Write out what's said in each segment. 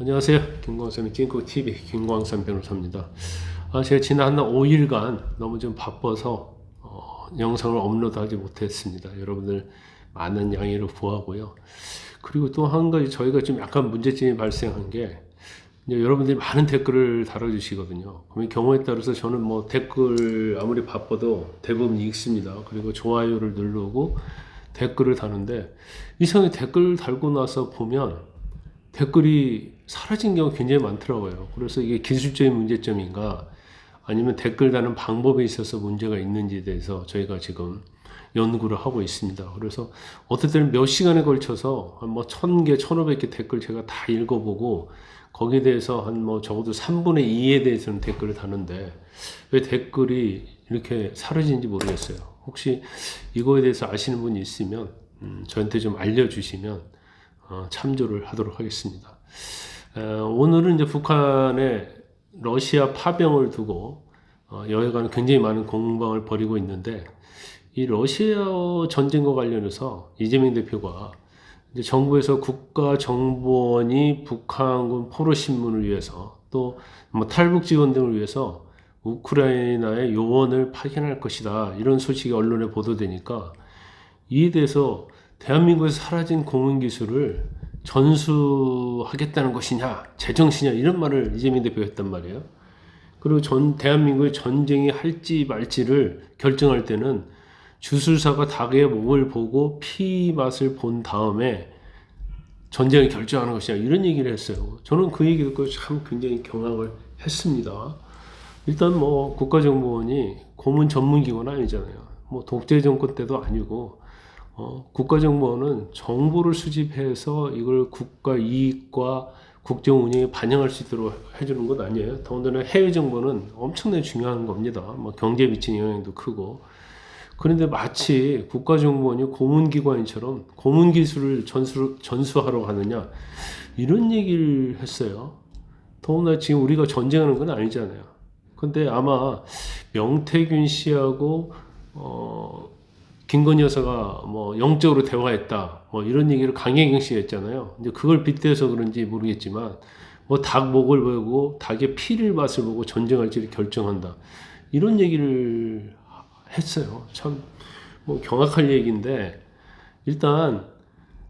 안녕하세요. 김광삼의 찡코TV 김광삼 변호사입니다. 제가 지난 한 5일간 너무 좀 바빠서 영상을 업로드하지 못했습니다. 여러분들 많은 양해를 구하고요. 그리고 또 한 가지 저희가 좀 약간 문제점이 발생한 게 이제 여러분들이 많은 댓글을 달아주시거든요. 그럼 경우에 따라서 저는 뭐 댓글 아무리 바빠도 대부분 읽습니다. 그리고 좋아요를 누르고 댓글을 다는데 이상하게 댓글 달고 나서 보면 댓글이 사라진 경우가 굉장히 많더라고요. 그래서 이게 기술적인 문제점인가 아니면 댓글 다는 방법에 있어서 문제가 있는지에 대해서 저희가 지금 연구를 하고 있습니다. 그래서 어떨 때는 몇 시간에 걸쳐서 한 뭐 1000개, 1500개 댓글 제가 다 읽어보고 거기에 대해서 한 뭐 적어도 3분의 2에 대해서는 댓글을 다는데 왜 댓글이 이렇게 사라지는지 모르겠어요. 혹시 이거에 대해서 아시는 분이 있으면 저한테 좀 알려주시면 참조를 하도록 하겠습니다. 오늘은 이제 북한의 러시아 파병을 두고 여야간 굉장히 많은 공방을 벌이고 있는데 이 러시아 전쟁과 관련해서 이재명 대표가 이제 정부에서 국가정보원이 북한군 포로 신문을 위해서 또 뭐 탈북 지원 등을 위해서 우크라이나의 요원을 파견할 것이다 이런 소식이 언론에 보도되니까 이에 대해서 대한민국에서 사라진 공은기술을 전수하겠다는 것이냐, 제정신이냐 이런 말을 이재명 대표가 했단 말이에요. 그리고 대한민국의 전쟁이 할지 말지를 결정할 때는 주술사가 닭의 목을 보고 피 맛을 본 다음에 전쟁을 결정하는 것이냐 이런 얘기를 했어요. 저는 그 얘기 듣고 참 굉장히 경악을 했습니다. 일단 뭐 국가정보원이 고문 전문기관은 아니잖아요. 뭐 독재 정권 때도 아니고 국가정보원은 정보를 수집해서 이걸 국가 이익과 국정 운영에 반영할 수 있도록 해주는 것 아니에요. 더군다나 해외 정보는 엄청나게 중요한 겁니다. 뭐 경제에 미치는 영향도 크고. 그런데 마치 국가정보원이 고문기관처럼 고문기술을 전수하러 가느냐 이런 얘기를 했어요. 더군다나 지금 우리가 전쟁하는 건 아니잖아요. 근데 아마 명태균 씨하고 김건희 여사가 뭐 영적으로 대화했다 뭐 이런 얘기를 강혜경 씨가 했잖아요. 이제 그걸 빗대서 그런지 모르겠지만 뭐 닭 목을 보고 닭의 피를 맛을 보고 전쟁할지를 결정한다 이런 얘기를 했어요. 참 뭐 경악할 얘기인데 일단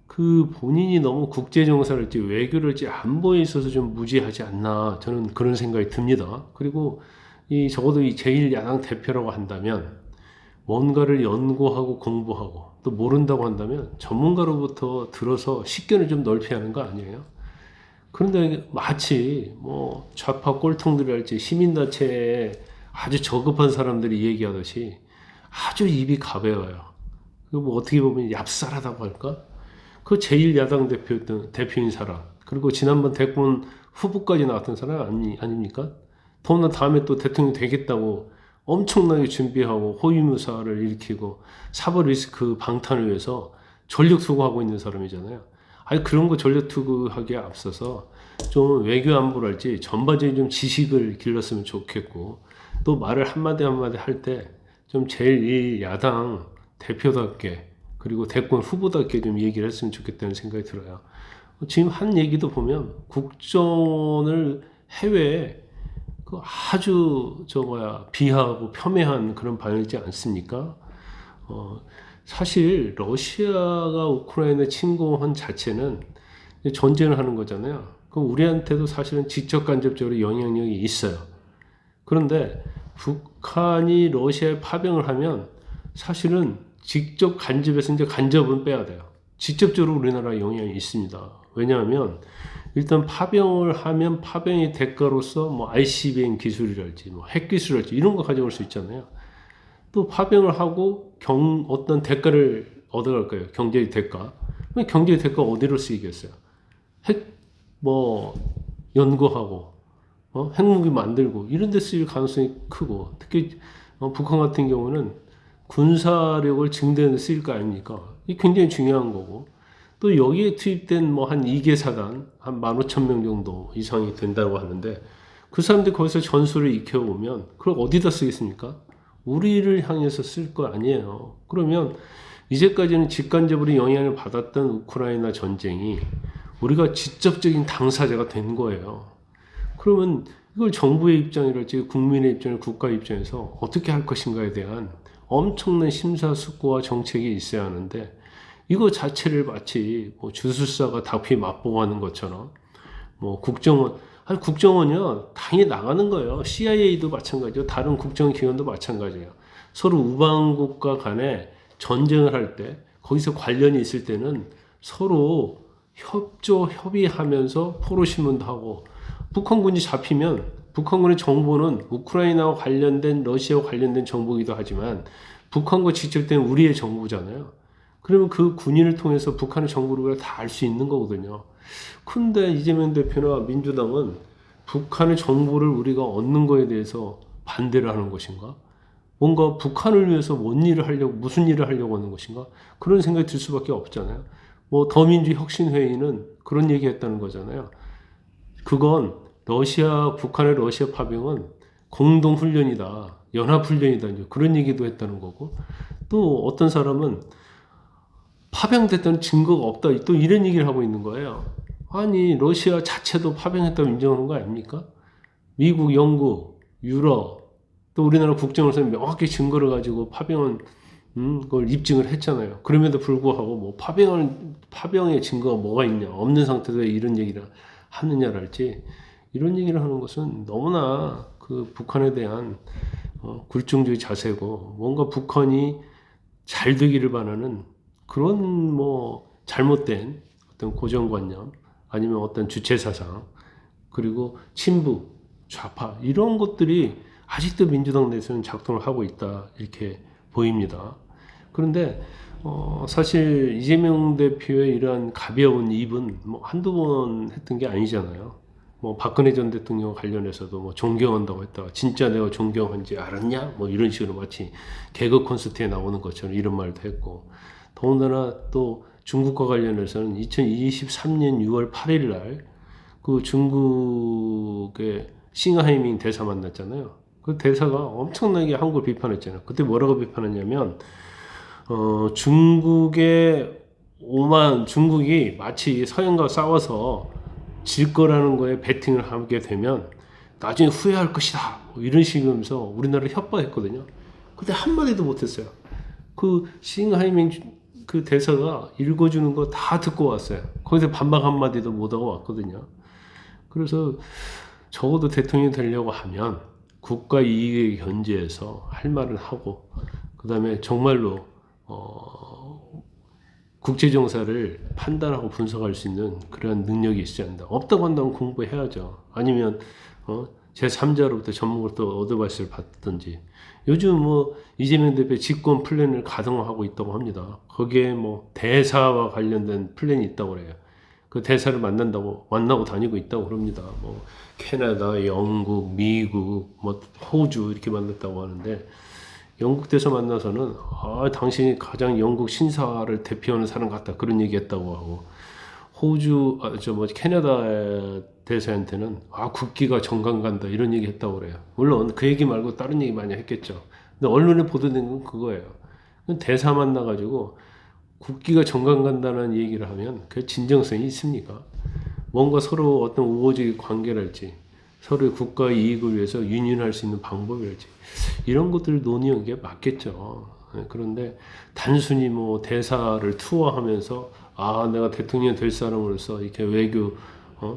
그 본인이 너무 국제정사를 할지 외교를 할지 안보에 있어서 좀 무지하지 않나 저는 그런 생각이 듭니다. 그리고 적어도 이 제1야당 대표라고 한다면 뭔가를 연구하고 공부하고 또 모른다고 한다면 전문가로부터 들어서 식견을 좀 넓혀야 하는 거 아니에요? 그런데 마치 뭐 좌파 꼴통들이랄지 시민단체에 아주 저급한 사람들이 얘기하듯이 아주 입이 가벼워요. 그리고 뭐 어떻게 보면 얍쌀하다고 할까? 그 제1야당 대표인 사람 그리고 지난번 대권 후보까지 나왔던 사람 아닙니까? 더구나 다음에 또 대통령 되겠다고 엄청나게 준비하고 호위무사를 일으키고 사법 리스크 방탄을 위해서 전력 투구하고 있는 사람이잖아요. 아니 그런 거 전력 투구하기에 앞서서 좀 외교 안보랄지 전반적인 좀 지식을 길렀으면 좋겠고 또 말을 한마디 한마디 할 때 좀 제일 이 야당 대표답게 그리고 대권 후보답게 좀 얘기를 했으면 좋겠다는 생각이 들어요. 지금 한 얘기도 보면 국정을 해외에 아주 비하하고 폄훼한 그런 방향이지 않습니까? 사실 러시아가 우크라이나 침공한 자체는 전쟁을 하는 거잖아요. 그럼 우리한테도 사실은 직접 간접적으로 영향력이 있어요. 그런데 북한이 러시아에 파병을 하면 사실은 직접 간접에서 이제 간접은 빼야 돼요. 직접적으로 우리나라에 영향이 있습니다. 왜냐하면 일단 파병을 하면 파병의 대가로서 뭐 ICBM 기술이랄지 뭐 핵 기술이랄지 이런 거 가져올 수 있잖아요. 또 파병을 하고 어떤 대가를 얻어갈 거예요. 경제의 대가. 경제의 대가 어디로 쓰이겠어요? 핵 뭐 연구하고 핵무기 만들고 이런 데 쓰일 가능성이 크고 특히 북한 같은 경우는 군사력을 증대하는 데 쓰일 거 아닙니까? 이게 굉장히 중요한 거고 또 여기에 투입된 뭐 한 2개 사단 한 15,000명 정도 이상이 된다고 하는데 그 사람들이 거기서 전술을 익혀오면 그걸 어디다 쓰겠습니까? 우리를 향해서 쓸 거 아니에요. 그러면 이제까지는 직간접으로 영향을 받았던 우크라이나 전쟁이 우리가 직접적인 당사자가 된 거예요. 그러면 이걸 정부의 입장이랄지 국민의 입장을 국가의 입장에서 어떻게 할 것인가에 대한 엄청난 심사숙고와 정책이 있어야 하는데 이거 자체를 마치 뭐 주술사가 닭피 맛보고 하는 것처럼 뭐 국정원이요 당연히 나가는 거예요. CIA도 마찬가지고 다른 국정기관도 마찬가지예요. 서로 우방국가 간에 전쟁을 할 때 거기서 관련이 있을 때는 서로 협의하면서 포로신문도 하고 북한군이 잡히면 북한군의 정보는 우크라이나와 관련된 러시아와 관련된 정보이기도 하지만 북한과 직접된 우리의 정보잖아요. 그러면 그 군인을 통해서 북한의 정보를 다 알 수 있는 거거든요. 근데 이재명 대표나 민주당은 북한의 정보를 우리가 얻는 거에 대해서 반대를 하는 것인가? 뭔가 북한을 위해서 무슨 일을 하려고 하는 것인가? 그런 생각이 들 수밖에 없잖아요. 뭐 더민주 혁신회의는 그런 얘기 했다는 거잖아요. 그건 북한의 러시아 파병은 공동훈련이다. 연합훈련이다. 그런 얘기도 했다는 거고. 또 어떤 사람은 파병됐다는 증거가 없다. 또 이런 얘기를 하고 있는 거예요. 아니, 러시아 자체도 파병했다고 인정하는 거 아닙니까? 미국, 영국, 유럽, 또 우리나라 국정원에서 명확히 증거를 가지고 파병은 그걸 입증을 했잖아요. 그럼에도 불구하고 뭐 파병의 증거가 뭐가 있냐, 없는 상태에서 왜 이런 얘기를 하느냐랄지 이런 얘기를 하는 것은 너무나 그 북한에 대한 굴종주의 자세고 뭔가 북한이 잘 되기를 바라는 그런 뭐 잘못된 어떤 고정관념 아니면 어떤 주체사상 그리고 친부, 좌파 이런 것들이 아직도 민주당 내에서는 작동을 하고 있다 이렇게 보입니다. 그런데 사실 이재명 대표의 이러한 가벼운 입은 뭐 한두 번 했던 게 아니잖아요. 뭐 박근혜 전 대통령 관련해서도 뭐 존경한다고 했다가 진짜 내가 존경한지 알았냐? 뭐 이런 식으로 마치 개그 콘서트에 나오는 것처럼 이런 말도 했고 더군다나 또 중국과 관련해서는 2023년 6월 8일 날 그 중국의 싱하이밍 대사 만났잖아요. 그 대사가 엄청나게 한국을 비판했잖아요. 그때 뭐라고 비판했냐면 중국이 마치 서양과 싸워서 질 거라는 거에 베팅을 하게 되면 나중에 후회할 것이다. 뭐 이런 식이면서 우리나라를 협박했거든요. 근데 한마디도 못했어요. 그 싱하이밍 그 대사가 읽어주는 거 다 듣고 왔어요. 거기서 반박 한마디도 못하고 왔거든요. 그래서 적어도 대통령이 되려고 하면 국가 이익에 견지해서 할 말은 하고 그 다음에 정말로 국제정사를 판단하고 분석할 수 있는 그런 능력이 있어야 한다. 없다고 한다면 공부해야죠. 아니면 제3자로부터 전문가로부터 어드바이스를 받든지. 요즘 뭐 이재명 대표 집권 플랜을 가동하고 있다고 합니다. 거기에 뭐 대사와 관련된 플랜이 있다고 그래요. 그 대사를 만나고 다니고 있다고 그럽니다. 뭐 캐나다, 영국, 미국, 뭐 호주 이렇게 만났다고 하는데 영국 대사 만나서는 당신이 가장 영국 신사를 대표하는 사람 같다 그런 얘기했다고 하고 캐나다 대사한테는 국기가 정강 간다 이런 얘기 했다고 그래요. 물론 그 얘기 말고 다른 얘기 많이 했겠죠. 근데 언론에 보도된 건 그거예요. 대사 만나가지고 국기가 정강 간다는 얘기를 하면 그 진정성이 있습니까? 뭔가 서로 어떤 우호적인 관계랄지 서로의 국가 이익을 위해서 유인할 수 있는 방법이랄지 이런 것들을 논의한 게 맞겠죠. 그런데 단순히 뭐 대사를 투어하면서 내가 대통령 될 사람으로서 이렇게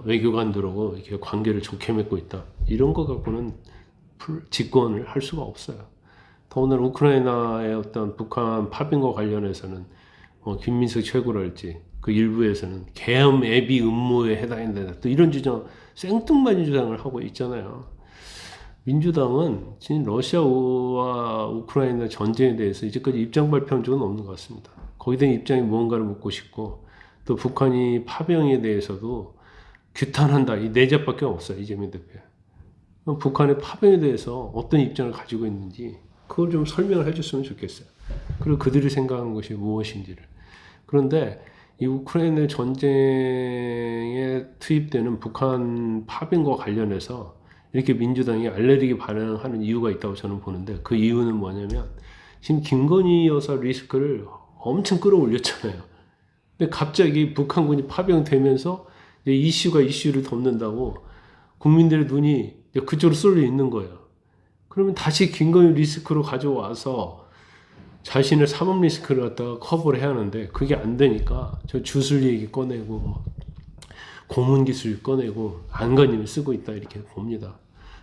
외교관들하고 이렇게 관계를 좋게 맺고 있다 이런 거 갖고는 집권을 할 수가 없어요. 더군다나 우크라이나의 어떤 북한 파병과 관련해서는 김민석 최고랄지 그 일부에서는 계엄 애비 음모에 해당한다 또 이런 주장 생뚱맞은 주장을 하고 있잖아요. 민주당은 지금 러시아와 우크라이나 전쟁에 대해서 이제까지 입장 발표한 적은 없는 것 같습니다. 거기에 대한 입장이 무언가를 묻고 싶고 또 북한이 파병에 대해서도 규탄한다 이 네 잡밖에 없어요. 이재명 대표. 북한의 파병에 대해서 어떤 입장을 가지고 있는지 그걸 좀 설명을 해줬으면 좋겠어요. 그리고 그들이 생각하는 것이 무엇인지를. 그런데 이 우크라이나 전쟁에 투입되는 북한 파병과 관련해서 이렇게 민주당이 알레르기 반응하는 이유가 있다고 저는 보는데 그 이유는 뭐냐면 지금 김건희 여사 리스크를 엄청 끌어올렸잖아요. 근데 갑자기 북한군이 파병되면서 이제 이슈가 이슈를 덮는다고 국민들의 눈이 이제 그쪽으로 쏠려 있는 거예요. 그러면 다시 김건희 리스크로 가져와서 자신의 사법 리스크를 갖다가 커버를 해야 하는데 그게 안 되니까 저 주술 얘기 꺼내고 뭐 고문 기술 꺼내고 안간힘을 쓰고 있다 이렇게 봅니다.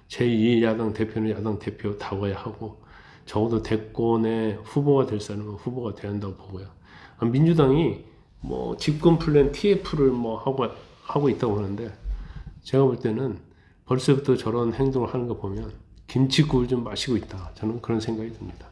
제2야당 대표는 야당 대표 다워야 하고 적어도 대권의 후보가 될 사람은 후보가 돼야 한다고 보고요. 민주당이 뭐 집권 플랜 TF를 뭐 하고 있다고 하는데 제가 볼 때는 벌써부터 저런 행동을 하는 거 보면 김치국을 좀 마시고 있다. 저는 그런 생각이 듭니다.